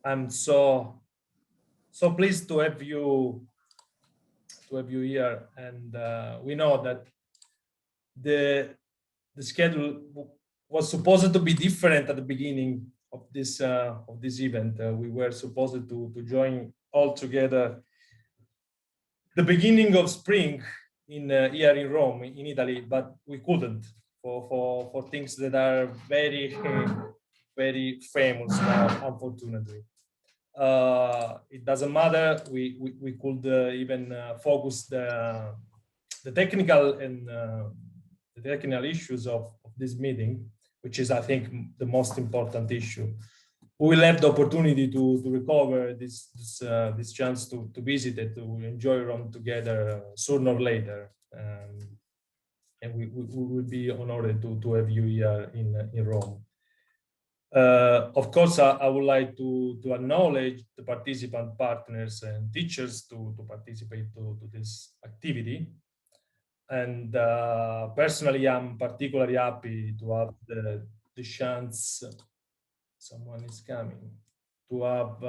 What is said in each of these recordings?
I'm so pleased to have you here, and we know that the schedule was supposed to be different at the beginning of this event. We were supposed to join all together the beginning of spring in here in Rome, in Italy, but we couldn't for things that are very very famous now, unfortunately. It doesn't matter. We could even focus the technical and the technical issues of this meeting, which is, I think, the most important issue. We will have the opportunity to recover this chance to visit it, to enjoy Rome together sooner or later, and we will be honored to have you here in Rome. Of course, I would like to acknowledge the participant partners and teachers to participate to this activity. And personally, I'm particularly happy to have the chance, someone is coming, to have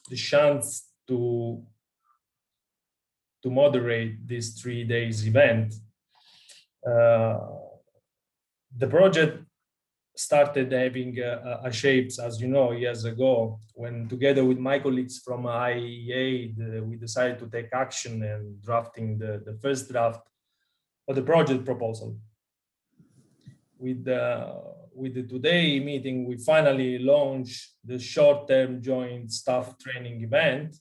the chance to moderate this 3 days event. The project started having a shapes, as you know, years ago, when together with my colleagues from IEA, we decided to take action and drafting the first draft of the project proposal. With the today meeting, we finally launched the short-term joint staff training event,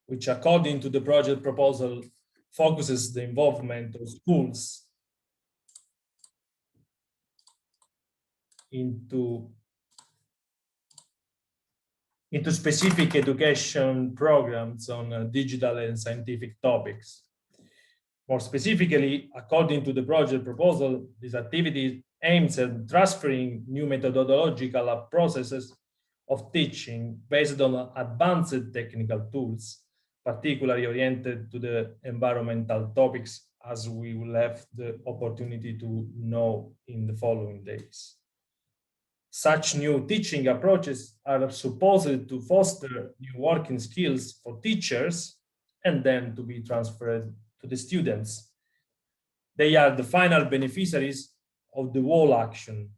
which according to the project proposal focuses the involvement of schools into specific education programs on digital and scientific topics. More specifically, according to the project proposal, this activity aims at transferring new methodological processes of teaching based on advanced technical tools, particularly oriented to the environmental topics, as we will have the opportunity to know in the following days. Such new teaching approaches are supposed to foster new working skills for teachers and then to be transferred to the students. They are the final beneficiaries of the whole action.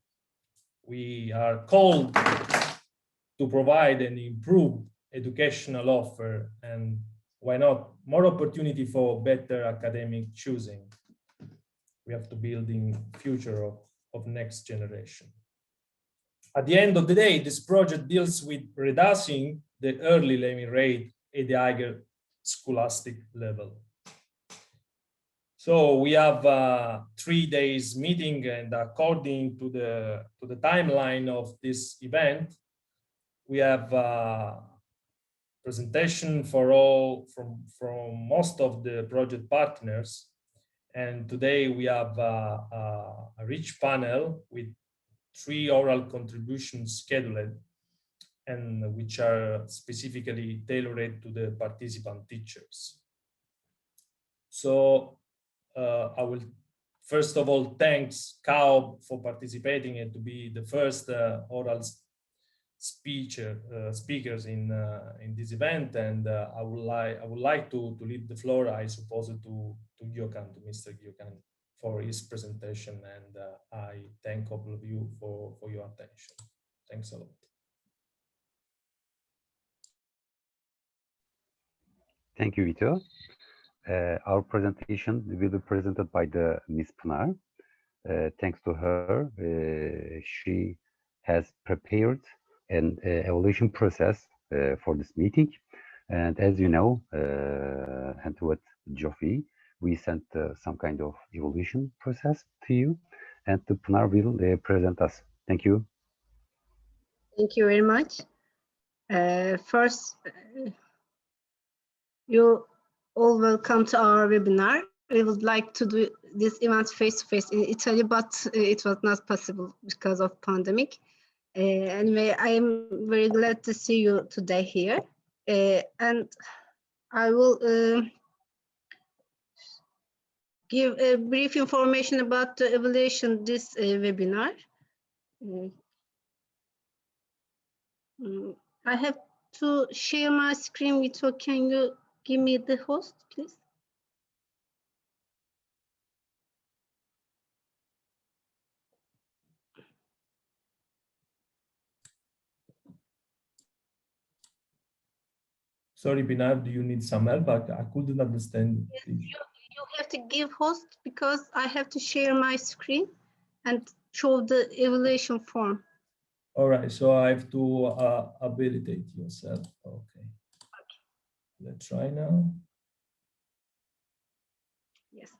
We are called to provide an improved educational offer and, why not, more opportunity for better academic choosing. We have to build in future of next generation. At the end of the day, this project deals with reducing the early learning rate at the higher scholastic level. So we have 3 days meeting, and according to the timeline of this event, we have presentation for all from most of the project partners. And today we have a rich panel with 3 oral contributions scheduled, and which are specifically tailored to the participant teachers. So I will first of all thanks CAOB for participating and to be the first oral speakers in this event, and I would like to leave the floor, I suppose, to Gökhan, to Mr. Gökhan, for his presentation, and I thank all of you for your attention. Thanks a lot. Thank you, Vito. Our presentation will be presented by the Ms. Pınar. Thanks to her, she has prepared an evaluation process for this meeting. And as you know, and with Jofi, we sent some kind of evaluation process to you, and Pınar will present us. Thank you. Thank you very much. First, you all welcome to our webinar. We would like to do this event face-to-face in Italy, but it was not possible because of pandemic. Anyway, I am very glad to see you today here. And I will give a brief information about the evaluation this webinar. I have to share my screen with you. Can you give me the host, please? Sorry, Pinar, do you need some help? I couldn't understand. Yes, you have to give host because I have to share my screen and show the evaluation form. All right, so I have to habilitate yourself. Okay. Let's try now. Yes.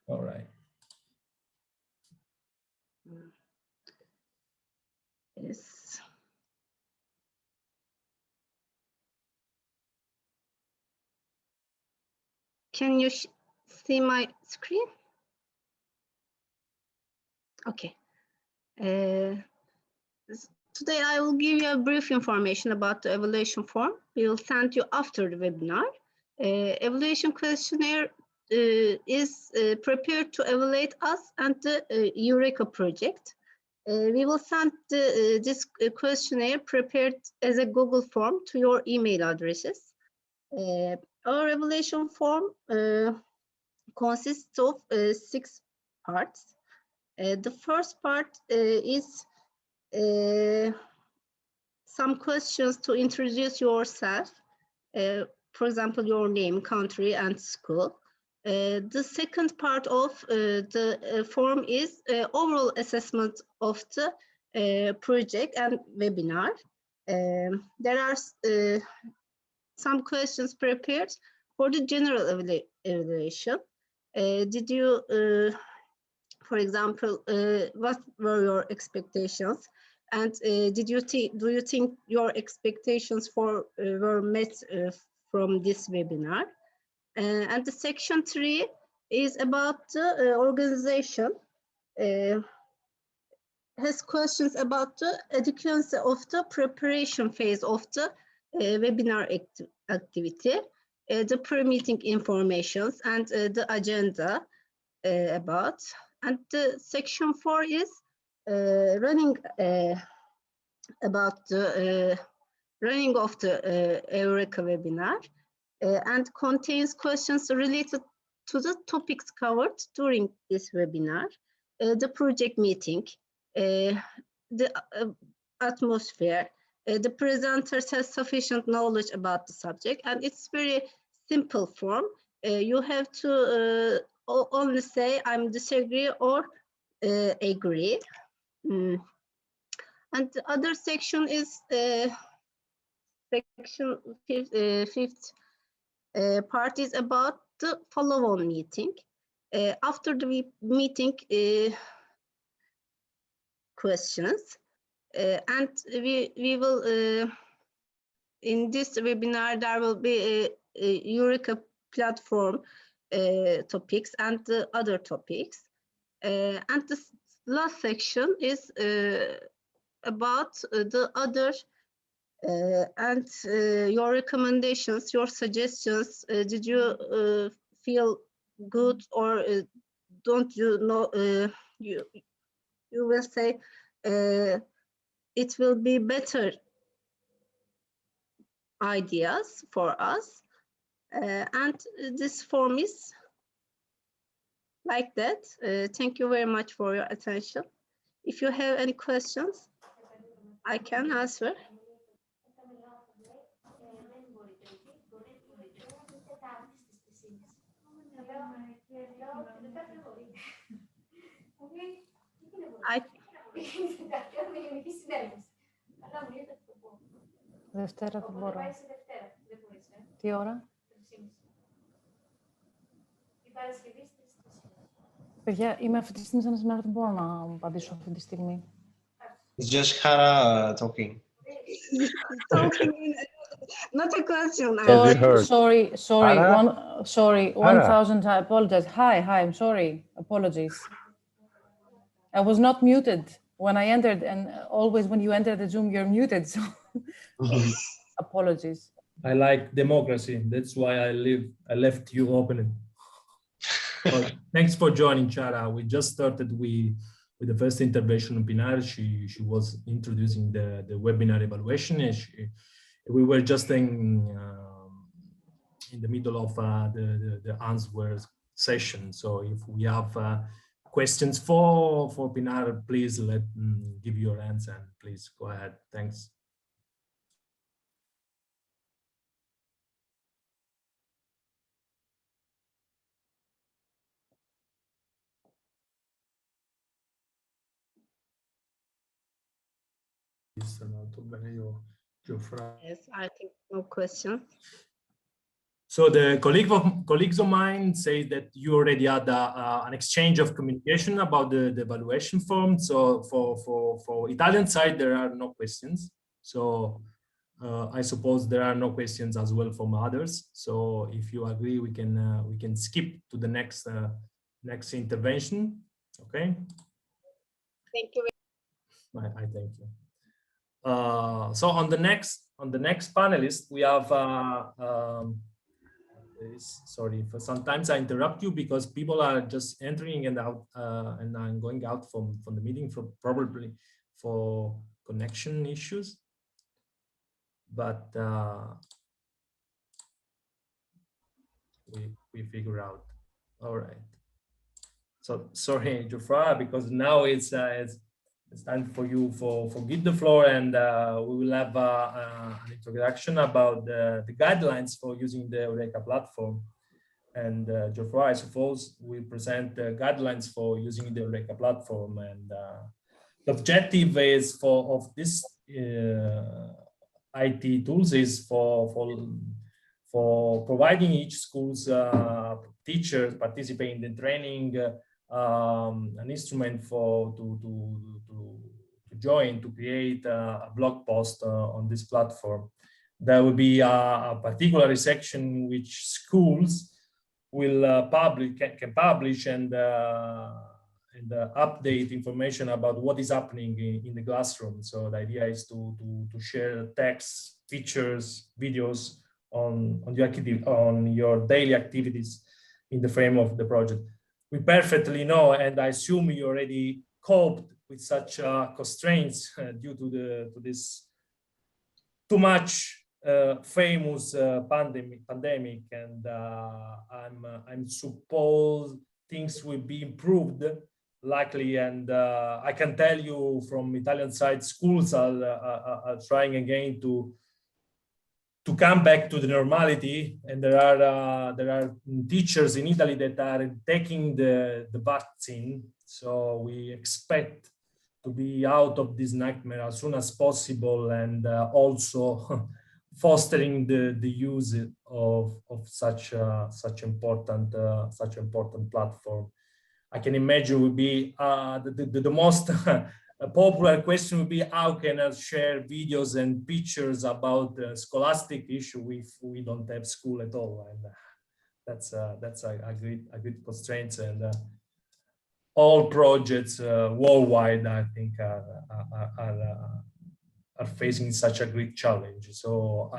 All right. Yes. Can you see my screen? Okay. Today I will give you a brief information about the evaluation form. We will send you after the webinar. Evaluation questionnaire is prepared to evaluate us and the Eureka project. We will send this questionnaire prepared as a Google form to your email addresses. Our evaluation form consists of 6 parts. The first part is some questions to introduce yourself. For example, your name, country, and school. The second part of the form is overall assessment of the project and webinar. There are some questions prepared for the general evaluation. Did you, for example, what were your expectations? And do you think your expectations were met from this webinar? And the section 3 is about the organization. Has questions about the adequacy of the preparation phase of the webinar activity, the pre-meeting informations, and the agenda about. And the section 4 is running about the running of the Eureka webinar and contains questions related to the topics covered during this webinar, the project meeting, the atmosphere, the presenters has sufficient knowledge about the subject, and it's very simple form. You have to only say I'm disagree or agree. And the other section is section fifth part is about the follow-on meeting. After the meeting questions, and we will in this webinar there will be a Eureka platform topics and the other topics, and the last section is about the other and your recommendations, your suggestions. Did you feel good or don't you know? You will say it will be better ideas for us, and this form is like that. Thank you very much for your attention. If you have any questions, I can answer. Δευτέρα δεν μπορώ. Τι ώρα? Παιδιά, είμαι αυτή τη στιγμή σε ένα σεμινάριο, δεν μπορώ να απαντήσω αυτή τη στιγμή. It's just Hara talking. Not a question. Sorry, 1,000, I apologize. Hi, I'm sorry, apologies. I was not muted when I entered, and always when you enter the Zoom, you're muted, so apologies. I like democracy, that's why I left you open. Well, thanks for joining, Chara. We just started with the first intervention of Pinar. She was introducing the webinar evaluation, and We were just in the middle of the answers session. So if we have questions for Pinar, please give your hands and please go ahead. Thanks. Yes, I think no question. So the colleagues of mine say that you already had an exchange of communication about the evaluation form. So for Italian side, there are no questions. So I suppose there are no questions as well from others. So if you agree, we can skip to the next intervention. Okay. Thank you. I thank you. So on the next panelist, we have. Sorry, for sometimes I interrupt you because people are just entering and out, and I'm going out from the meeting probably for connection issues. But we figure out. All right. So sorry, Geoffroy, because now it's time for you for give the floor, and we will have an introduction about the guidelines for using the Eureka platform. And Geoffroy, I suppose, will present the guidelines for using the Eureka platform. And the objective is of this IT tools is for providing each school's teachers participating in the training an instrument to join to create a blog post on this platform. There will be a particular section which schools will can publish and update information about what is happening in the classroom. So the idea is to share text, pictures, videos on your daily activities in the frame of the project. We perfectly know, and I assume you already coped with such constraints due to this too much famous pandemic, and I'm suppose things will be improved likely, and I can tell you from Italian side, schools are trying again to come back to the normality, and there are teachers in Italy that are taking the vaccine, so we expect to be out of this nightmare as soon as possible, and also fostering the use of such important platform. I can imagine would be the most popular question would be, how can I share videos and pictures about the scholastic issue if we don't have school at all? And that's a great constraint, and all projects worldwide, I think, are facing such a great challenge. So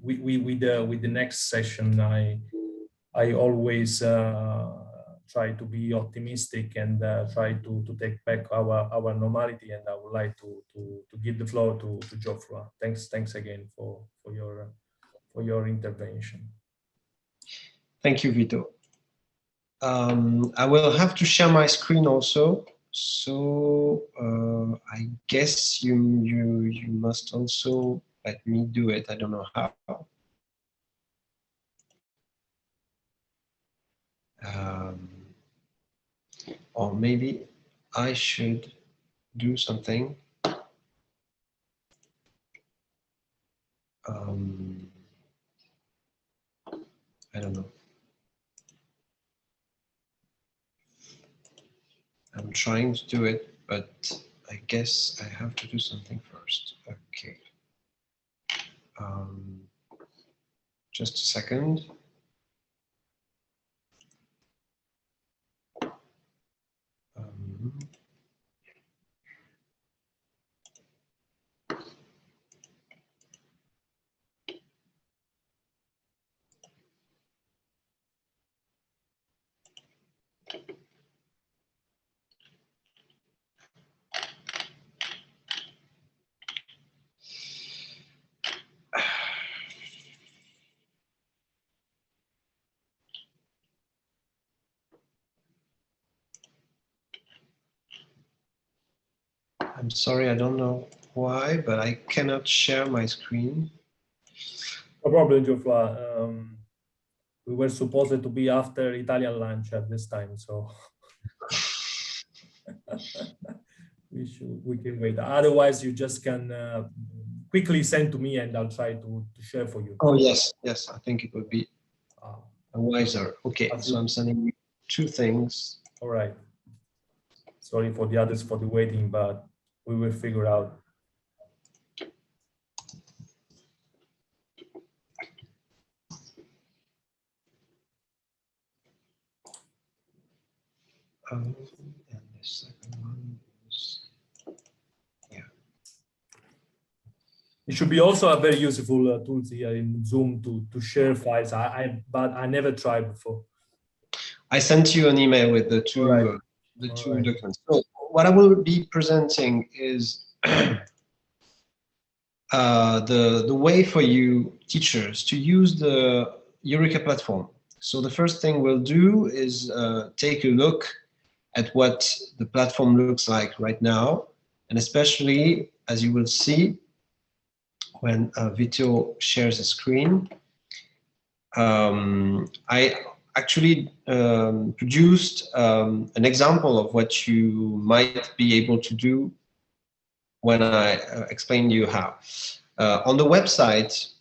with the next session, I always try to be optimistic and try to take back our normality. And I would like to give the floor to Geoffroy. Thanks again for your intervention. Thank you, Vito. I will have to share my screen also. So I guess you must also let me do it. I don't know how. Or maybe I should do something. I don't know. I'm trying to do it, but I guess I have to do something first. Okay. Just a second. I'm sorry, I don't know why, but I cannot share my screen. No problem, Geoffroy. We were supposed to be after Italian lunch at this time, so we can wait. Otherwise, you just can quickly send to me, and I'll try to share for you. Oh yes, yes, I think it would be Ah, wiser. Okay, so I'm sending you two things. all right. Sorry for the others for the waiting, but we will figure out. And the second one is, It should be also a very useful tool here in Zoom to share files. But I never tried before. I sent you an email with the two All right. documents. So what I will be presenting is the way for you teachers to use the Eureka platform. So the first thing we'll do is take a look at what the platform looks like right now, and especially as you will see when Vito shares a screen. I actually produced an example of what you might be able to do when I explain you how. On the website,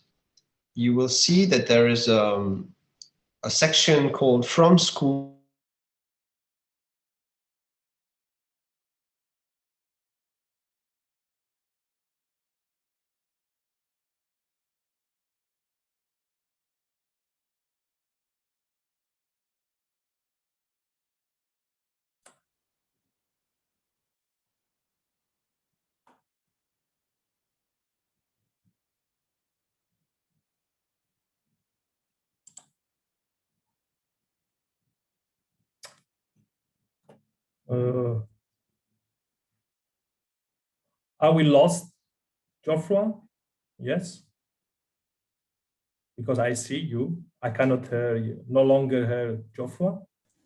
you will see that there is a section called From School. Are we lost, Geoffroy? Yes. Because I see you, I cannot hear you. No longer hear Geoffroy.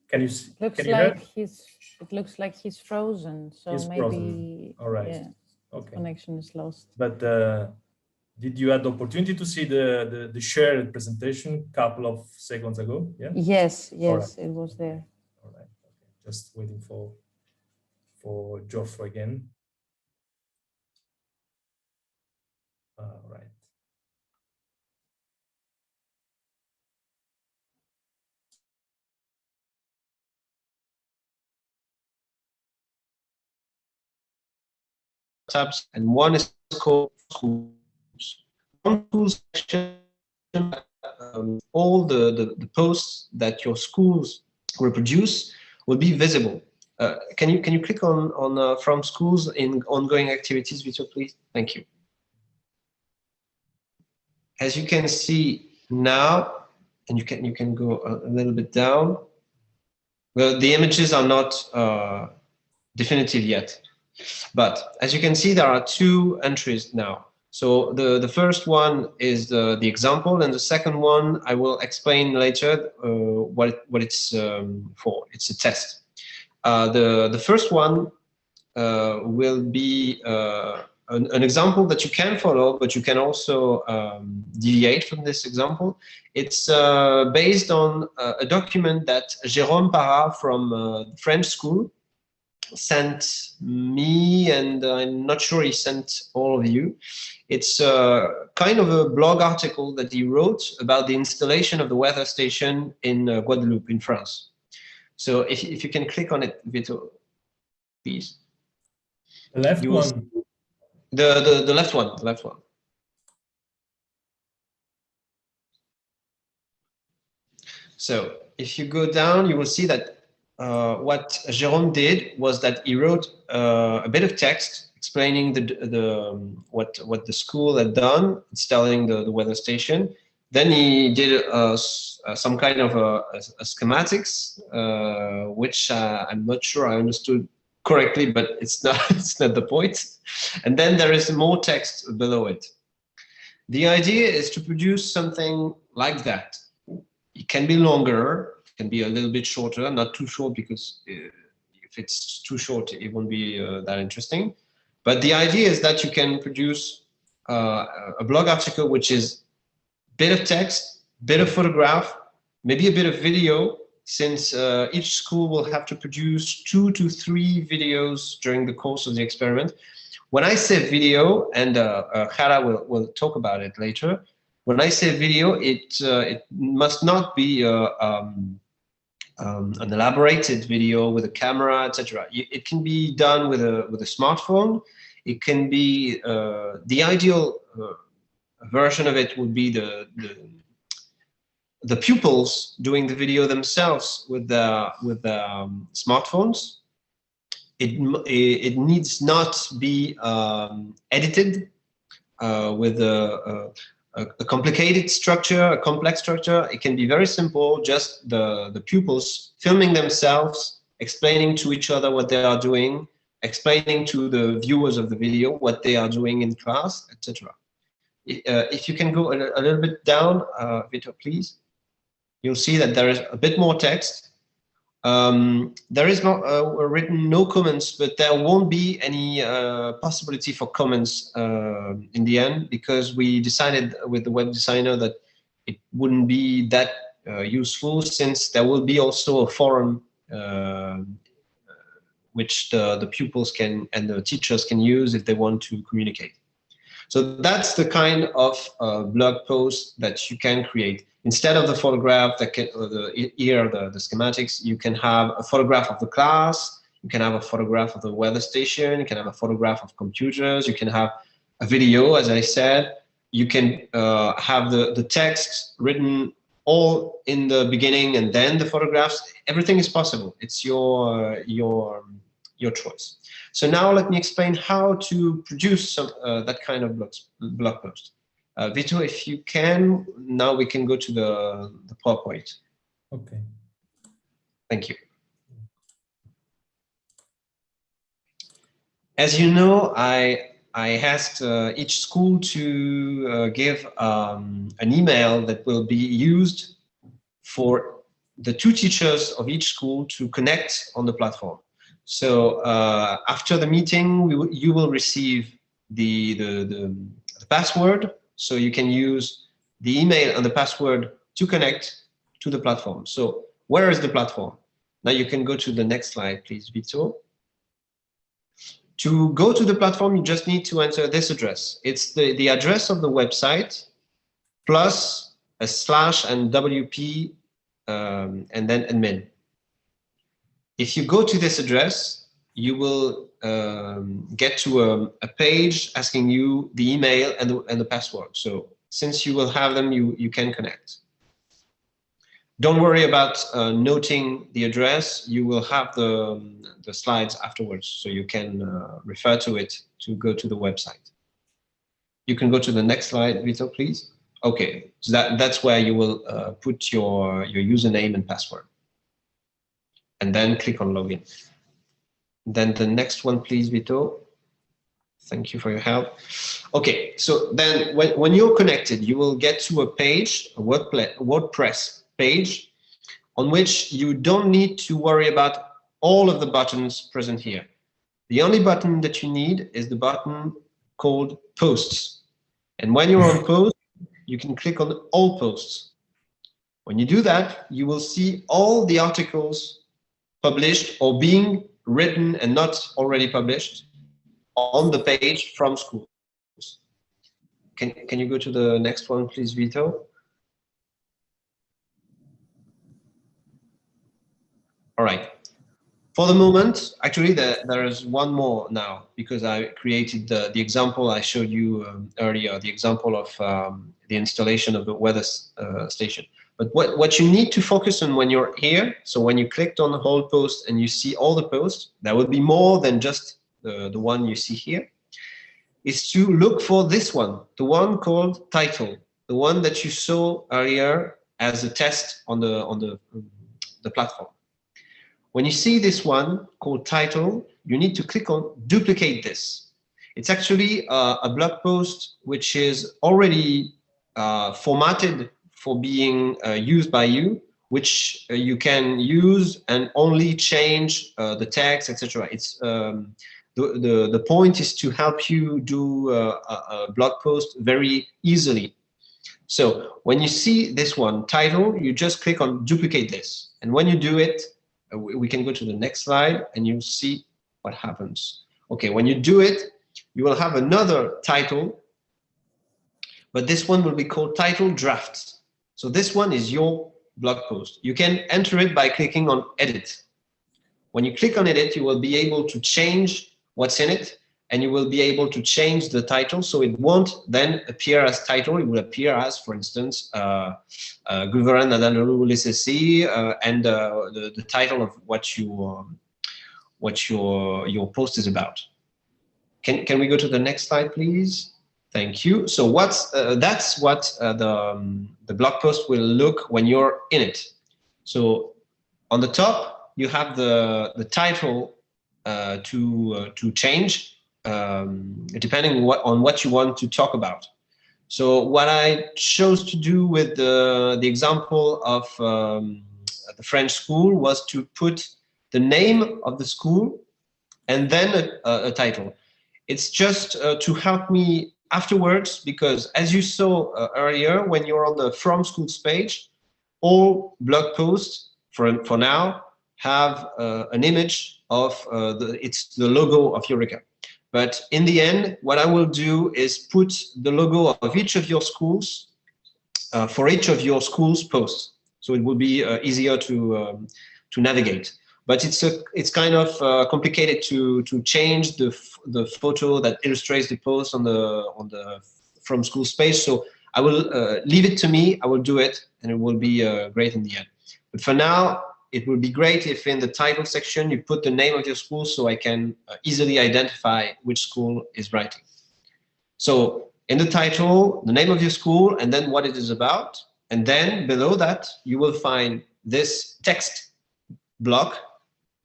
Can you see? Looks like it looks like he's frozen. So He's maybe frozen. All right. yeah, Okay. connection is lost. But did you have the opportunity to see the shared presentation a couple of seconds ago? Yeah. Yes, right. it was there. All right. Okay. Just waiting for Geoffroy again. All right. Tabs, and one is called Schools. On Schools section, all the posts that your schools reproduce will be visible. Can you click on From Schools in ongoing activities, Vito, please? Thank you. As you can see now, and you can go a little bit down. Well, the images are not definitive yet. But as you can see, there are two entries now. So the first one is the example, and the second one I will explain later what it's for. It's a test. The first one will be an example that you can follow, but you can also deviate from this example. It's based on a document that Jérôme Parra from French school sent me, and I'm not sure he sent all of you. It's kind of a blog article that he wrote about the installation of the weather station in Guadeloupe in France. So if you can click on it, Vito, please. The left one. The left one, the left one. So if you go down, you will see that what Jérôme did was that he wrote a bit of text explaining what the school had done, installing the weather station. Then he did some kind of a schematics, which I'm not sure I understood correctly, but it's not the point. And then there is more text below it. The idea is to produce something like that. It can be longer, it can be a little bit shorter, not too short, because if it's too short, it won't be that interesting. But the idea is that you can produce a blog article which is bit of text, bit of photograph, maybe a bit of video, since each school will have to produce 2 to 3 videos during the course of the experiment. When I say video, and Hara will talk about it later, when I say video, it must not be an elaborated video with a camera, etc. It can be done with a smartphone. It can be the ideal version of it would be the pupils doing the video themselves with the smartphones. It needs not be edited with a complicated structure, a complex structure. It can be very simple, just the pupils filming themselves, explaining to each other what they are doing, explaining to the viewers of the video what they are doing in class, etc. If you can go a little bit down, Vito, please. You'll see that there is a bit more text. There is not written no comments, but there won't be any possibility for comments in the end, because we decided with the web designer that it wouldn't be that useful, since there will be also a forum which the pupils can and the teachers can use if they want to communicate. So that's the kind of blog post that you can create. Instead of the photograph that can, the schematics, you can have a photograph of the class, you can have a photograph of the weather station, you can have a photograph of computers, you can have a video, as I said, you can have the text written all in the beginning and then the photographs. Everything is possible. It's your choice. So now let me explain how to produce that kind of blog post. Vito, if you can, now we can go to the PowerPoint. Okay. Thank you. As you know, I asked each school to give an email that will be used for the 2 teachers of each school to connect on the platform. So after the meeting, you will receive the password. So you can use the email and the password to connect to the platform. So where is the platform? Now you can go to the next slide, please, Vito. To go to the platform, you just need to enter this address. It's the address of the website plus a / and WP and then admin. If you go to this address, you will get to a page asking you the email and the password. So since you will have them, you can connect. Don't worry about noting the address. You will have the slides afterwards, so you can refer to it to go to the website. You can go to the next slide, Vito, please. Okay, so that's where you will put your username and password. And then click on login. Then the next one, please, Vito. Thank you for your help. Okay, so then when you're connected, you will get to a page, a WordPress page, on which you don't need to worry about all of the buttons present here. The only button that you need is the button called Posts. And when you're on Posts, you can click on All Posts. When you do that, you will see all the articles published or being written and not already published on the page from schools. Can you go to the next one, please, Vito? All right. For the moment, actually, there is one more now, because I created the example I showed you earlier, the example of the installation of the weather station. But what you need to focus on when you're here, so when you clicked on the whole post and you see all the posts, there will be more than just the one you see here, is to look for this one, the one called title, the one that you saw earlier as a test on the platform. When you see this one called title, you need to click on duplicate this. It's actually a blog post which is already formatted for being used by you, which you can use and only change the text, etc. It's the point is to help you do a blog post very easily. So when you see this one, title, you just click on duplicate this. And when you do it, we can go to the next slide and you'll see what happens. Okay, when you do it, you will have another title, but this one will be called title draft. So this one is your blog post. You can enter it by clicking on edit. When you click on edit, you will be able to change what's in it, and you will be able to change the title. So it won't then appear as title. It will appear as, for instance, Gulveran Nadalou LSSC, and the title of what your post is about. Can we go to the next slide, please? Thank you. So that's what the blog post will look when you're in it. So on the top, you have the title to change depending on what you want to talk about. So what I chose to do with the example of the French school was to put the name of the school and then a title. It's just to help me afterwards, because as you saw earlier, when you're on the From Schools page, all blog posts for now have an image of it's the logo of Eureka. But in the end, what I will do is put the logo of each of your schools for each of your schools posts. So it will be easier to navigate. But it's kind of complicated to change the photo that illustrates the post on the From Schools page. So I will leave it to me. I will do it, and it will be great in the end. But for now, it would be great if in the title section you put the name of your school, so I can easily identify which school is writing. So in the title, the name of your school, and then what it is about. And then below that, you will find this text block,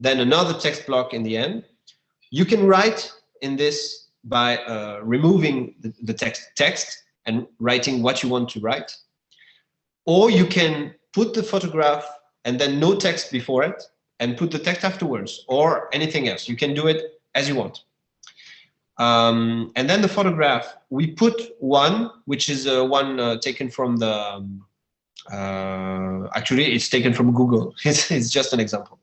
then another text block in the end. You can write in this by removing the text and writing what you want to write. Or you can put the photograph and then no text before it and put the text afterwards, or anything else. You can do it as you want. And then the photograph, we put one, which is one taken from the, actually it's taken from Google. It's just an example.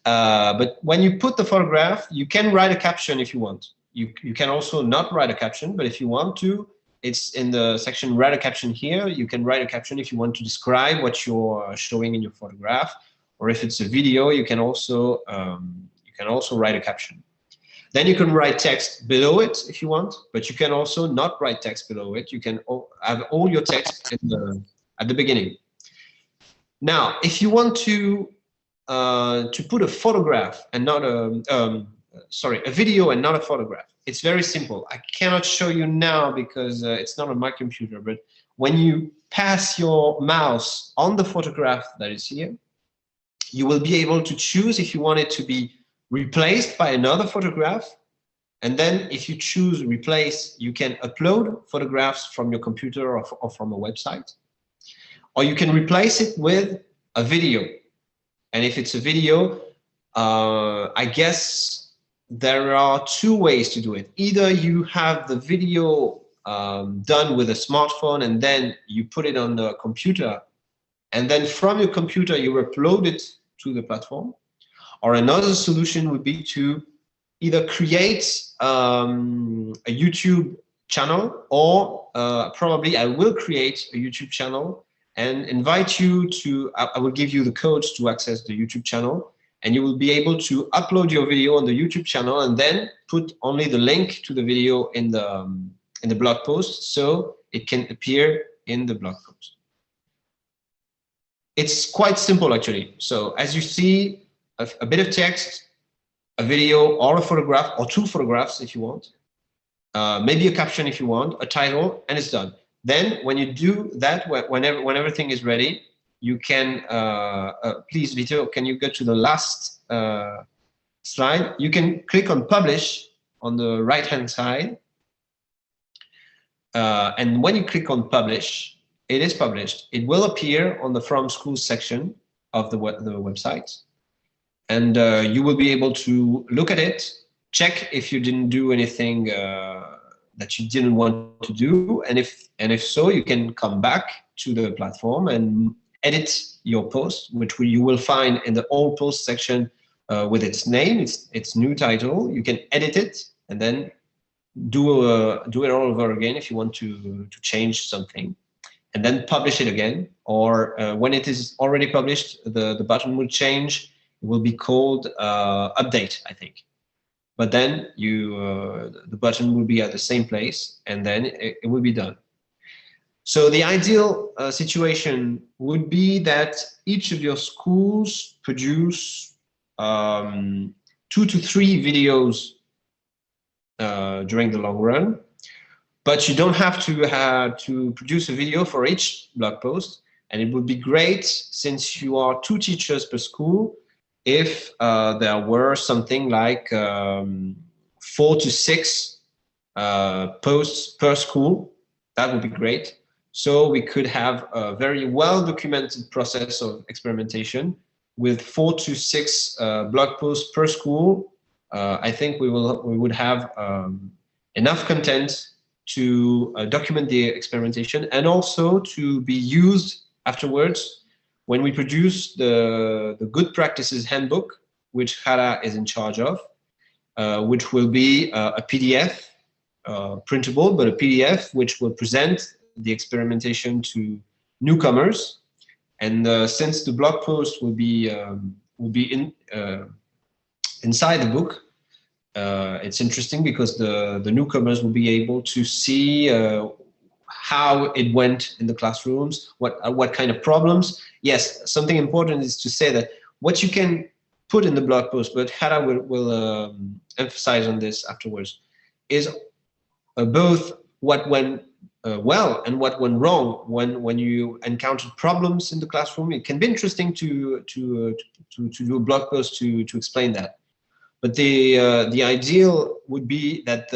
But when you put the photograph, you can write a caption if you want. You can also not write a caption, but if you want to, it's in the section write a caption here. You can write a caption if you want to describe what you're showing in your photograph, or if it's a video, you can also write a caption. Then you can write text below it if you want, but you can also not write text below it. You can have all your text at the beginning. Now, if you want to put a photograph and not a video and not a photograph, it's very simple. I cannot show you now because it's not on my computer, but when you pass your mouse on the photograph that is here, you will be able to choose if you want it to be replaced by another photograph. And then if you choose replace, you can upload photographs from your computer or from a website. Or you can replace it with a video. And if it's a video, I guess there are two ways to do it. Either you have the video done with a smartphone and then you put it on the computer, and then from your computer you upload it to the platform. Or another solution would be to either create a YouTube channel, or probably I will create a YouTube channel and invite you to, I will give you the codes to access the YouTube channel, and you will be able to upload your video on the YouTube channel and then put only the link to the video in the blog post, so it can appear in the blog post. It's quite simple actually. So as you see, a bit of text, a video, or a photograph, or two photographs if you want, maybe a caption if you want, a title, and it's done. Then when you do that, when everything is ready, you can, please Vito, can you go to the last slide? You can click on publish on the right hand side. And when you click on publish, it is published. It will appear on the From Schools section of the website. And you will be able to look at it check if you didn't do anything that you didn't want to do, and if so, you can come back to the platform and edit your post, which you will find in the all post section with its name, its new title. You can edit it and then do it all over again if you want to change something, and then publish it again. Or when it is already published, the button will change. It will be called update, I think. But then the button will be at the same place, and then it will be done. So the ideal situation would be that each of your schools produce 2 to 3 videos during the long run, but you don't have to produce a video for each blog post. And it would be great, since you are 2 teachers per school, if there were something like 4 to 6 posts per school. That would be great. So we could have a very well documented process of experimentation with 4 to 6 blog posts per school. I think we would have enough content to document the experimentation, and also to be used afterwards when we produce the good practices handbook, which Hara is in charge of, which will be a PDF, printable, but a PDF which will present the experimentation to newcomers. And since the blog post will be inside the book, it's interesting because the newcomers will be able to see how it went in the classrooms, what kind of problems. Yes, something important is to say that what you can put in the blog post, but Hara will emphasize on this afterwards, is both what went well and what went wrong when you encountered problems in the classroom. It can be interesting to do a blog post to explain that. But the ideal would be that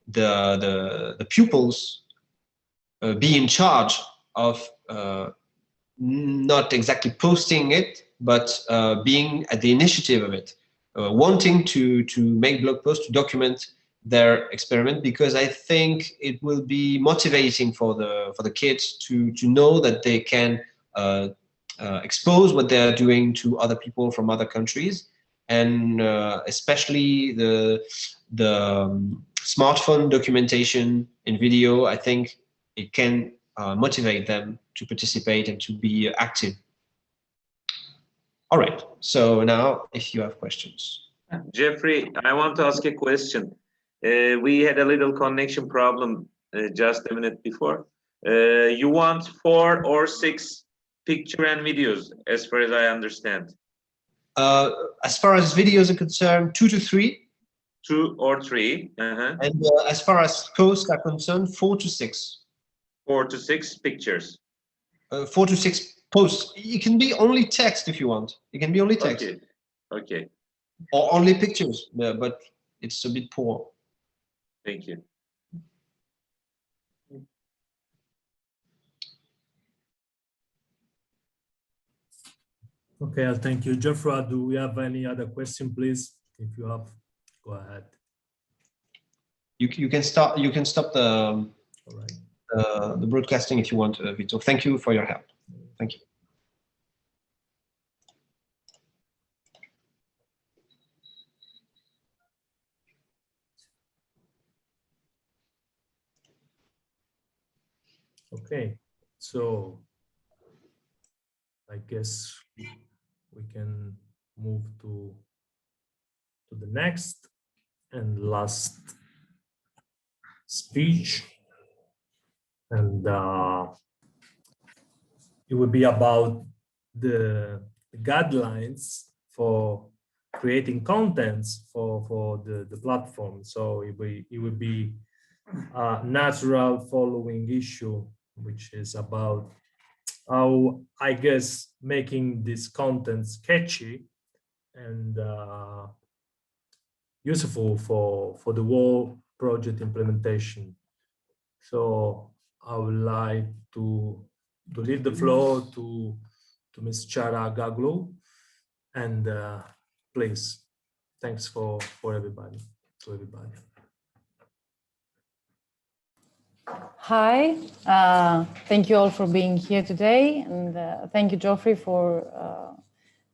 the pupils be in charge of not exactly posting it, but being at the initiative of it, wanting to make blog posts to document their experiment, because I think it will be motivating for the kids to know that they can expose what they are doing to other people from other countries. And especially the smartphone documentation in video, I think it can motivate them to participate and to be active. All right, so now if you have questions. Jeffrey, I want to ask a question. We had a little connection problem just a minute before. You want 4 or 6 picture and videos, as far as I understand. As far as videos are concerned, 2 to 3. 2 or 3. And as far as posts are concerned, 4 to 6. 4 to 6 pictures. 4 to 6 posts. It can be only text if you want. It can be only text. Okay. Okay. Or only pictures, but it's a bit poor. Thank you. Okay, thank you. Jeffrey, do we have any other question, please? If you have, go ahead. You can stop the All right. the broadcasting if you want, Vito. Thank you for your help. Thank you. Okay, so I guess we can move to the next and last speech, and it would be about the guidelines for creating contents for the platform. So it would be a natural following issue, which is about how, I guess, making these contents catchy and useful for the whole project implementation. So I would like to leave the floor to Ms. Chara Gaglu, and please. thanks for everybody, to everybody. Hi, thank you all for being here today, and thank you, Geoffrey, for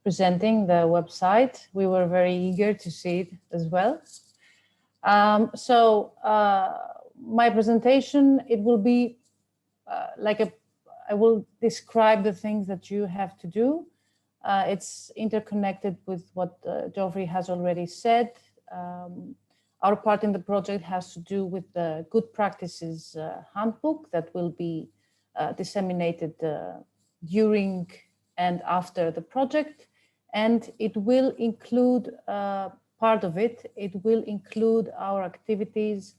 presenting the website. We were very eager to see it as well. My presentation, it will be I will describe the things that you have to do. It's interconnected with what Geoffrey has already said. Our part in the project has to do with the Good Practices Handbook that will be disseminated during and after the project. And it will include part of it. It will include our activities.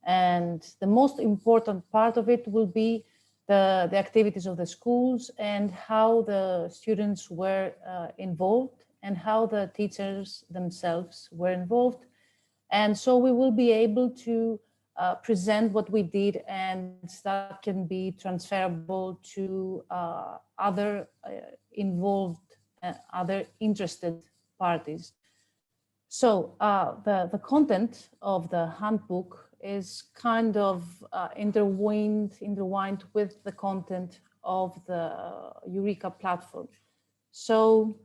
And the most important part of it will be the activities of the schools and how the students were involved and how the teachers themselves were involved. And so we will be able to present what we did, and that can be transferable to other involved, other interested parties. So the content of the handbook is kind of intertwined with the content of the Eureka platform. So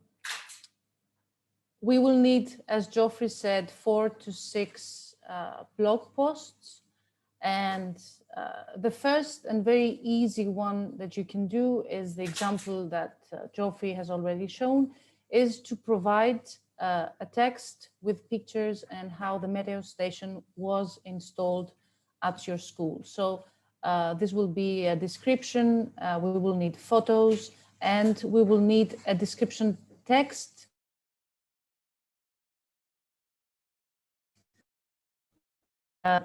we will need, as Geoffrey said, 4 to 6 blog posts. And the first and very easy one that you can do is the example that Geoffrey has already shown, is to provide a text with pictures and how the Meteo station was installed at your school. So this will be a description, we will need photos, and we will need a description text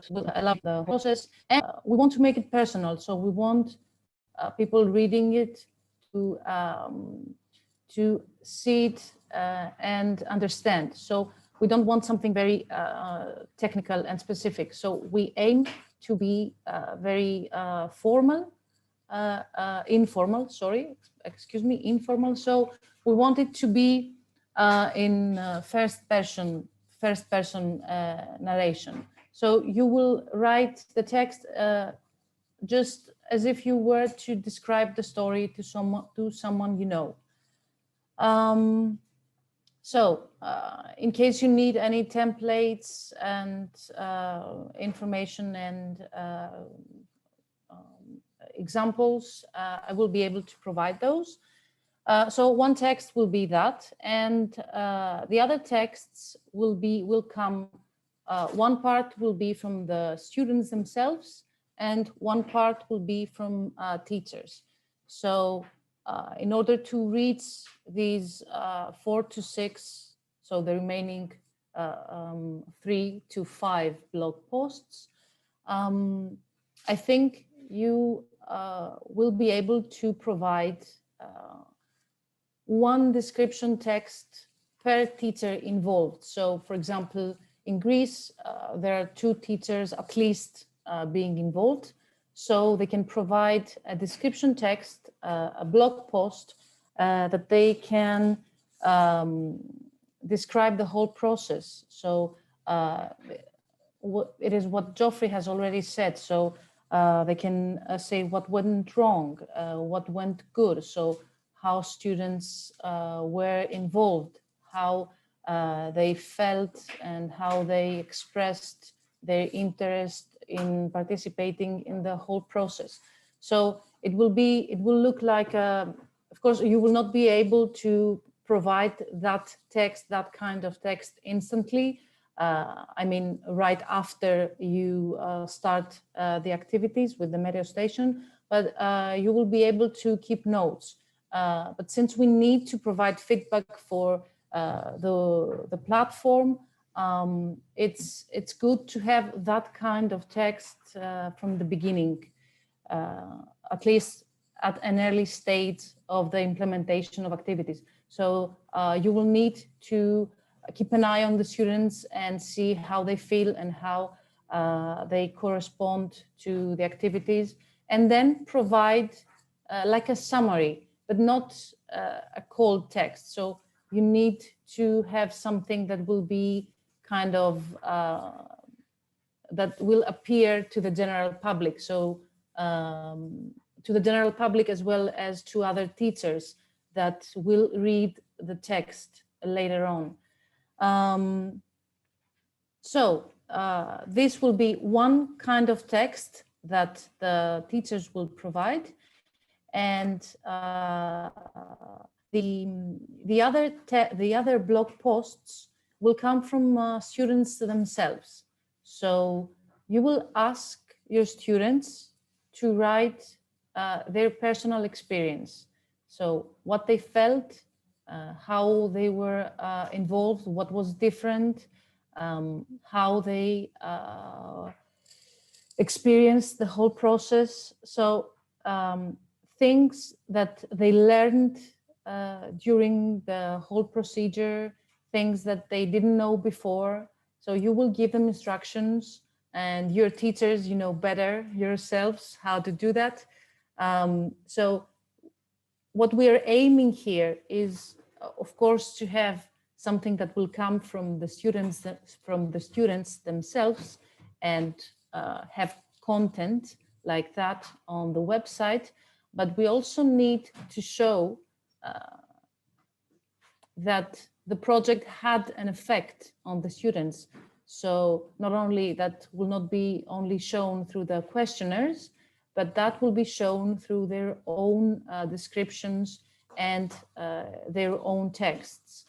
will allow the process. And we want to make it personal. So we want people reading it to see it and understand. So we don't want something very technical and specific. So we aim to be very informal, informal. So we want it to be in first person narration. So you will write the text just as if you were to describe the story to someone you know. In case you need any templates and information and examples, I will be able to provide those. So one text will be that, and the other texts will come. One part will be from the students themselves, and one part will be from teachers. So in order to reach these 4 to 6, so the remaining 3 to 5 blog posts, I think you will be able to provide one description text per teacher involved. So for example, in Greece, there are 2 teachers at least being involved. So they can provide a description text, a blog post that they can describe the whole process. So it is what Geoffrey has already said. So they can say what went wrong, what went good. So how students were involved, how they felt and how they expressed their interest in participating in the whole process. So it will look like, of course, you will not be able to provide that text, that kind of text instantly. I mean, right after you start the activities with the Meteo station, but you will be able to keep notes. But since we need to provide feedback for the platform, it's good to have that kind of text from the beginning, at least at an early stage of the implementation of activities. So you will need to keep an eye on the students and see how they feel and how they correspond to the activities, and then provide like a summary, but not a cold text. So you need to have something that will be kind of that will appear to the general public. So to the general public as well as to other teachers that will read the text later on. This will be one kind of text that the teachers will provide, and the other blog posts will come from students themselves. So you will ask your students to write their personal experience. So what they felt, how they were involved, what was different, how they experienced the whole process. So things that they learned during the whole procedure, things that they didn't know before. So you will give them instructions, and your teachers, you know better yourselves how to do that. So what we are aiming here is, of course, to have something that will come from the students themselves, and have content like that on the website. But we also need to show that the project had an effect on the students. So not only that will not be only shown through the questionnaires, but that will be shown through their own descriptions and their own texts.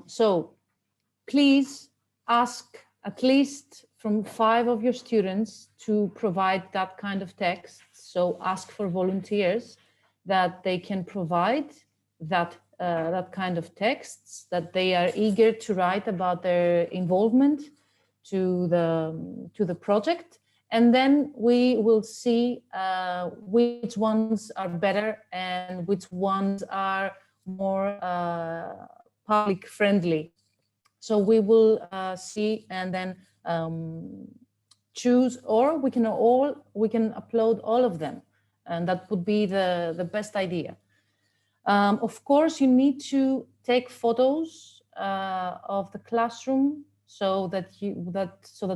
So please ask at least from 5 of your students to provide that kind of text. So ask for volunteers that they can provide that kind of texts, that they are eager to write about their involvement to the project. And then we will see which ones are better and which ones are more public friendly. So we will see and then choose, or we can upload all of them, and that would be the best idea. Of course, you need to take photos of the classroom so that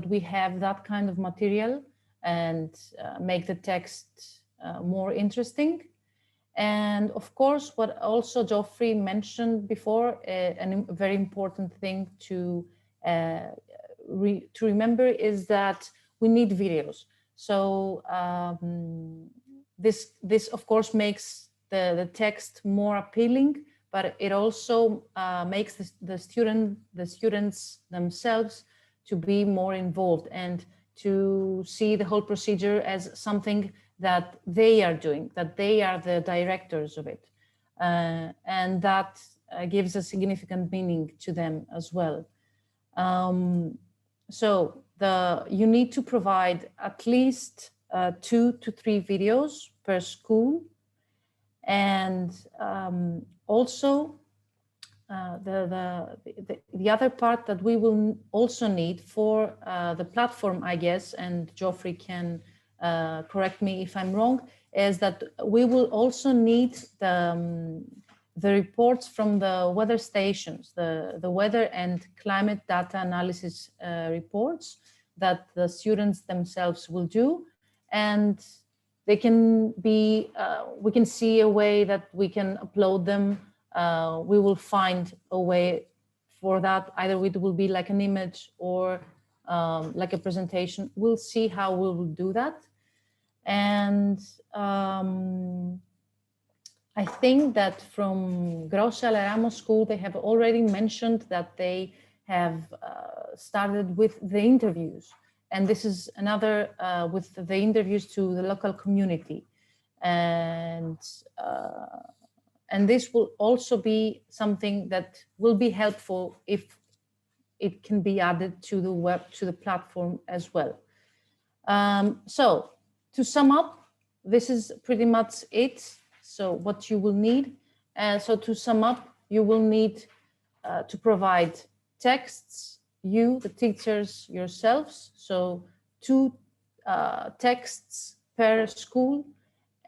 we have that kind of material and make the text more interesting. And of course, what also Geoffrey mentioned before, a very important thing to remember is that we need videos. So this of course makes the text more appealing, but it also makes the students themselves to be more involved and to see the whole procedure as something that they are doing, that they are the directors of it. And that gives a significant meaning to them as well. So you need to provide at least 2 to 3 videos per school. And also the other part that we will also need for the platform, I guess, and Geoffrey can correct me if I'm wrong, is that we will also need the reports from the weather stations, the weather and climate data analysis reports that the students themselves will do. And they can be, we can see a way that we can upload them. We will find a way for that. Either it will be like an image or like a presentation. We'll see how we will do that. And I think that from Grossa Aleramo School, they have already mentioned that they have started with the interviews. And this is another with the interviews to the local community. And this will also be something that will be helpful if it can be added to the to the platform as well. So to sum up, this is pretty much it. So what you will need. So to sum up, you will need to provide texts, you, the teachers yourselves. So 2 texts per school,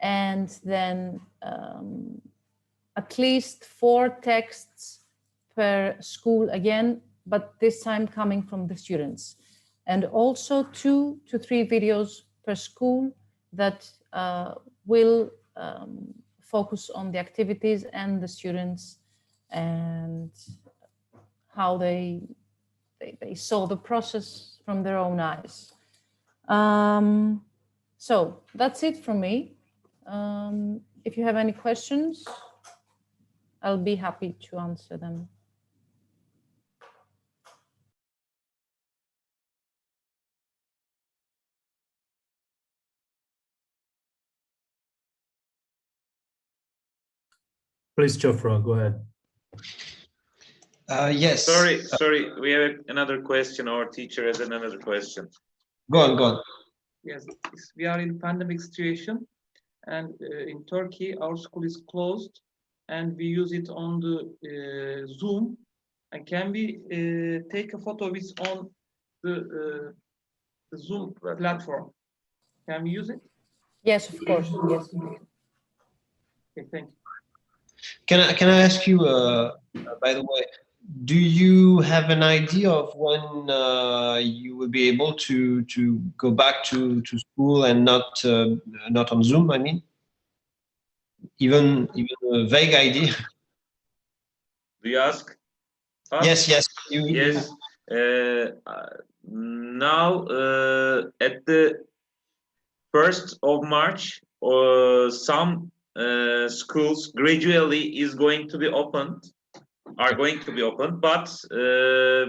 and then at least 4 texts per school again, but this time coming from the students. And also 2 to 3 videos per school that will focus on the activities and the students and how they saw the process from their own eyes. So that's it from me. If you have any questions, I'll be happy to answer them. Please, Jofra, go ahead. Yes. Sorry, we have another question. Our teacher has another question. Go on, go on. Yes, we are in pandemic situation, and in Turkey, our school is closed, and we use it on the Zoom. And can we take a photo with on the Zoom platform? Can we use it? Yes, of course. Yes. Okay, thank you. Can I ask you, by the way, do you have an idea of when you will be able to go back to school and not on Zoom? I mean, even a vague idea. Do you ask us? Yes. Yes. Now, at the 1st of March, some schools gradually are going to be opened, but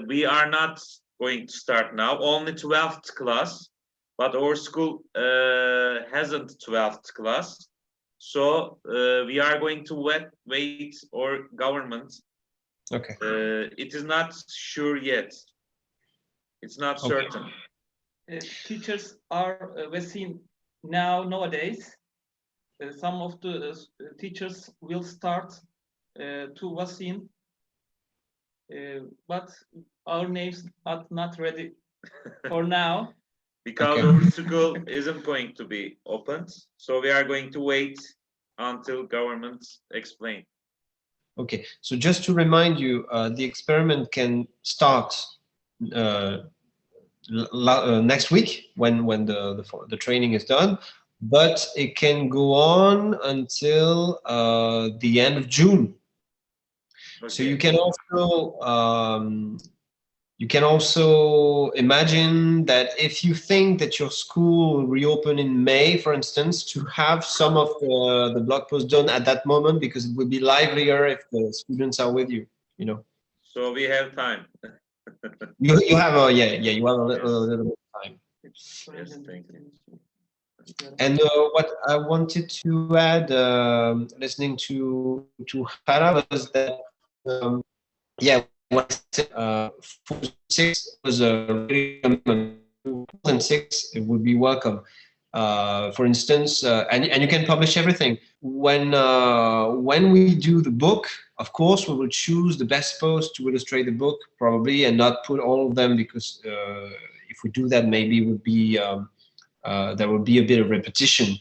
we are not going to start now. Only 12th class, but our school hasn't 12th class. So we are going to wait our government. Okay. It is not sure yet. It's not certain. Teachers are vaccine nowadays. Some of the teachers will start to vaccine, but our names are not ready for now. Because Okay. our school isn't going to be opened, so we are going to wait until government explain. Okay. So just to remind you, the experiment can start next week when the training is done, but it can go on until the end of June. Okay. So you can also imagine that if you think that your school will reopen in May, for instance, to have some of the blog posts done at that moment, because it will be livelier if the students are with you, you know. So we have time. You have a you have a little bit of time. Yes, thank you. And what I wanted to add, listening to Hara, was that what 4-6 was a really commitment. 4-6 it would be welcome. For instance, and you can publish everything. When we do the book, of course, we will choose the best post to illustrate the book, probably, and not put all of them, because if we do that, maybe it would be there will be a bit of repetition.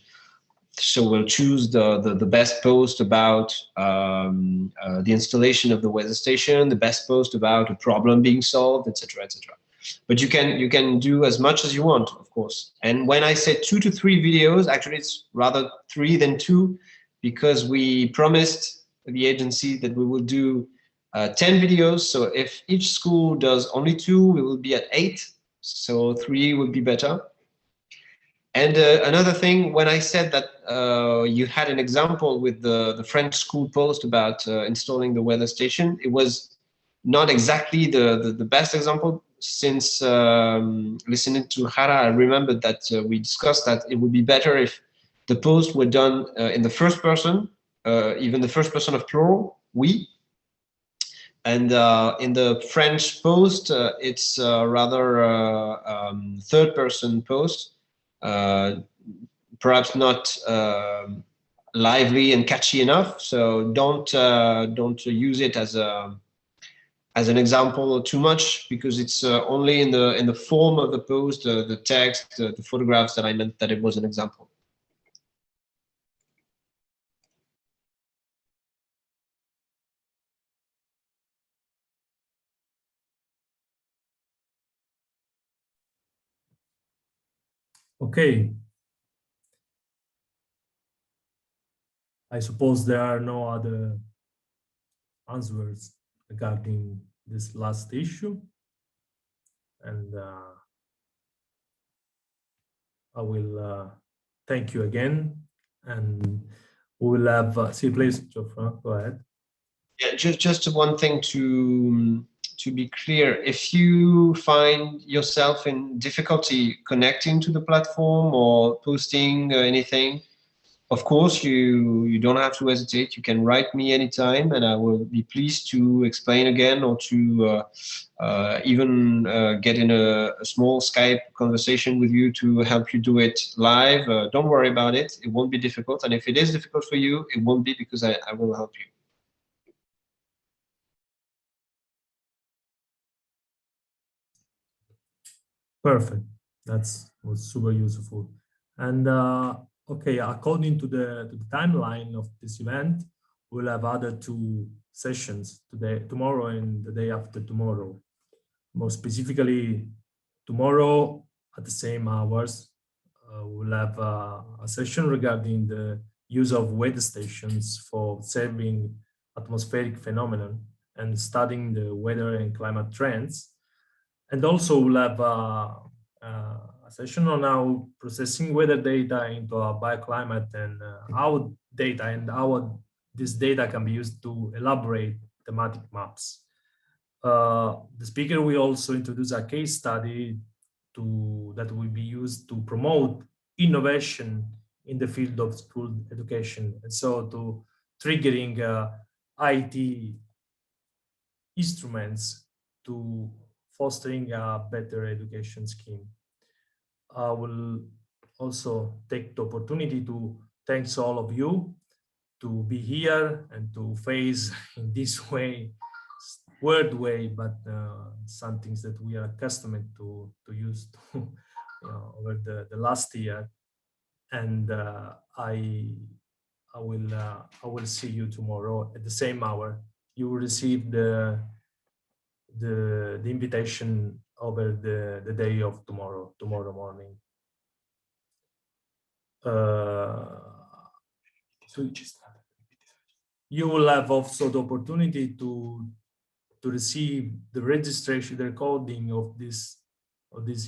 So we'll choose the best post about the installation of the weather station, the best post about a problem being solved, etc., etc. But you can do as much as you want, of course. And when I said 2 to 3 videos, actually it's rather 3 than 2, because we promised the agency that we will do 10 videos. So if each school does only 2, we will be at 8. So 3 would be better. And another thing, when I said that you had an example with the French school post about installing the weather station, it was not exactly the best example, since listening to Hara, I remembered that we discussed that it would be better if the posts were done in the first person, even the first person of plural, we. And in the French post, it's rather third person post. Perhaps not lively and catchy enough. So don't use it as an example too much, because it's only in the form of the post, the text, the photographs, that I meant that it was an example. Okay. I suppose there are no other answers regarding this last issue. And I will thank you again. And we will have, see, please, Geoffrey, go ahead. Yeah, just one thing to be clear. If you find yourself in difficulty connecting to the platform or posting anything, of course, you don't have to hesitate. You can write me anytime, and I will be pleased to explain again or to even get in a small Skype conversation with you to help you do it live. Don't worry about it. It won't be difficult. And if it is difficult for you, it won't be, because I will help you. Perfect. Was super useful. And okay, according to the timeline of this event, we'll have other 2 sessions today, tomorrow, and the day after tomorrow. More specifically, tomorrow at the same hours, we'll have a session regarding the use of weather stations for observing atmospheric phenomenon and studying the weather and climate trends. And also we'll have a session on how processing weather data into a bioclimate and how data and how this data can be used to elaborate thematic maps. The speaker will also introduce a case study that will be used to promote innovation in the field of school education, and so to triggering IT instruments to fostering a better education scheme. I will also take the opportunity to thank all of you to be here and to face in this way, weird way, but some things that we are accustomed to use over the last year. And I will see you tomorrow at the same hour. You will receive the invitation over the day of tomorrow morning. You will have also the opportunity to receive the registration, the recording of this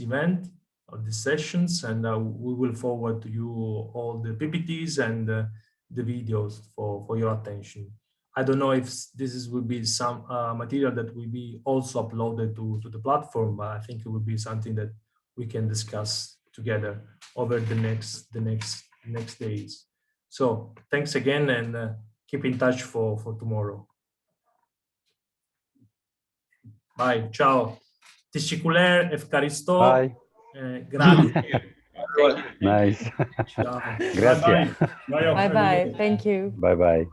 event, of these sessions, and we will forward to you all the PPTs and the videos for your attention. I don't know if this will be some material that will be also uploaded to the platform, but I think it will be something that we can discuss together over the next days. So thanks again, and keep in touch for tomorrow. Bye, ciao. Tishikuler, Efkaristo. Bye. Grazie. Nice. Ciao. Grazie. Bye bye. Bye bye. Thank you. Bye bye.